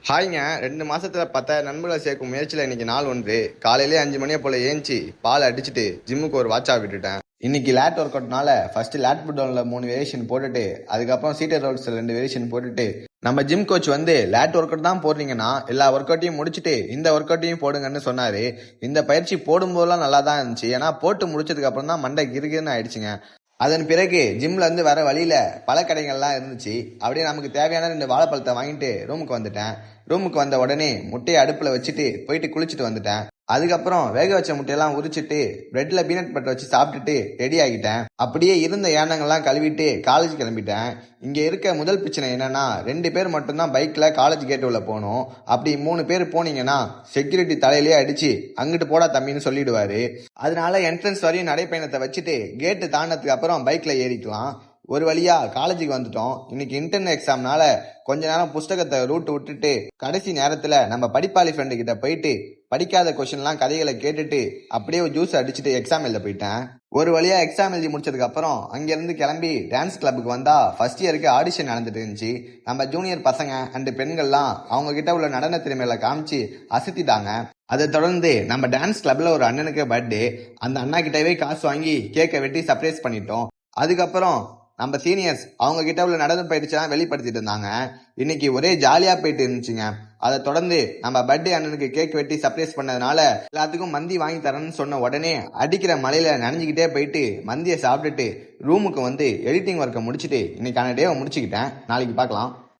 ஹாய்ங்க. 2 மாசத்துல 10,000 நண்பர்களை சேர்க்கும் முயற்சியில இன்னைக்கு நாள் ஒன்று. காலையிலே 5 மணியை போல ஏஞ்சி பால் அடிச்சுட்டு ஜிம்முக்கு ஒரு வாட்சா விட்டுட்டேன். இன்னைக்கு லேட் ஒர்க் அவுட்னால ஃபர்ஸ்ட் லேட் புட் டவுன்ல 3 வேரியேஷன் போட்டுட்டு அதுக்கப்புறம் சீட்டர் ரோல்ஸ் 2 வேரியேஷன் போட்டுட்டு நம்ம ஜிம் கோச் வந்து லேட் ஒர்க் அவுட் தான் போடுறீங்கன்னா எல்லா ஒர்க் அவுட்டையும் முடிச்சுட்டு இந்த ஒர்க் அவுட்டையும் போடுங்கன்னு சொன்னாரு. இந்த பயிற்சி போடும்போதெல்லாம் நல்லா தான் இருந்துச்சு. ஏன்னா போட்டு முடிச்சதுக்கு அப்புறம் தான் மண்டை கிருகிருன்னு ஆயிடுச்சுங்க. அதன் பிறகு ஜிம்ல இருந்து வர வழியில பல கடைகள்லாம் இருந்துச்சு. அப்படியே நமக்கு தேவையான 2 வாழைப்பழத்தை வாங்கிட்டு ரூமுக்கு வந்துட்டேன். ரூமுக்கு வந்த உடனே முட்டையை அடுப்புல வச்சுட்டு போயிட்டு குளிச்சுட்டு வந்துட்டேன். அதுக்கப்புறம் வேக வச்ச முட்டையெல்லாம் உரிச்சிட்டு பிரெட்ல பீனட் பட்டர் வச்சு சாப்பிட்டுட்டு ரெடி ஆகிட்டேன். அப்படியே இருந்த ஏனங்கள்லாம் கழுவிட்டு காலேஜ் கிளம்பிட்டேன். இங்க இருக்க முதல் பிரச்சனை என்னன்னா 2 பேர் மட்டும்தான் பைக்ல காலேஜ் கேட் உள்ள போகணும். அப்படி 3 பேர் போனீங்கன்னா செக்யூரிட்டி தலையிலேயே அடிச்சு அங்கிட்டு போடா தம்பின்னு சொல்லிடுவாரு. அதனால என்ட்ரன்ஸ் வரையும் நடைப்பயணத்தை வச்சுட்டு கேட்டு தாண்டதுக்கு அப்புறம் பைக்ல ஏறிக்கலாம். ஒரு வழியா காலேஜுக்கு வந்துட்டோம். இன்னைக்கு இன்டர்னல் எக்ஸாம்னால கொஞ்ச நேரம் புஸ்தகத்தை ரூட் விட்டுட்டு கடைசி நேரத்துல நம்ம படிப்பாளி ஃப்ரெண்டு கிட்ட போயிட்டு படிக்காத கொஸ்டின்லாம் கதைகளை கேட்டுட்டு அப்படியே ஜூஸ் அடிச்சுட்டு எக்ஸாம் எழுத போயிட்டேன். ஒரு வழியா எக்ஸாம் எழுதி முடிச்சதுக்கு அப்புறம் அங்கிருந்து கிளம்பி டான்ஸ் கிளப்புக்கு வந்தா ஃபர்ஸ்ட் இயருக்கு ஆடிஷன் நடந்துட்டு இருந்துச்சு. நம்ம ஜூனியர் பசங்க அண்ட் பெண்கள்லாம் அவங்க கிட்ட உள்ள நடன திறமையில காமிச்சு அசத்திட்டாங்க. அதை தொடர்ந்து நம்ம டான்ஸ் கிளப்ல ஒரு அண்ணனுக்கு பர்த்டே. அந்த அண்ணா கிட்டவே காசு வாங்கி கேக்கை வெட்டி சர்ப்ரைஸ் பண்ணிட்டோம். அதுக்கப்புறம் நம்ம சீனியர்ஸ் அவங்க கிட்ட உள்ள நடன பயிற்சியெல்லாம் வெளிப்படுத்திட்டு இருந்தாங்க. இன்னைக்கு ஒரே ஜாலியா போயிட்டு இருந்துச்சுங்க. அதை தொடர்ந்து நம்ம பர்த்டே அண்ணனுக்கு கேக் வெட்டி சர்ப்ரைஸ் பண்ணதுனால எல்லாத்துக்கும் மந்தி வாங்கி தரேன்னு சொன்ன உடனே அடிக்கிற மலையில நனைஞ்சுக்கிட்டே போயிட்டு மந்தியை சாப்பிட்டுட்டு ரூமுக்கு வந்து எடிட்டிங் ஒர்க்கை முடிச்சுட்டு இன்னைக்கான டேவை முடிச்சுக்கிட்டேன். நாளைக்கு பார்க்கலாம்.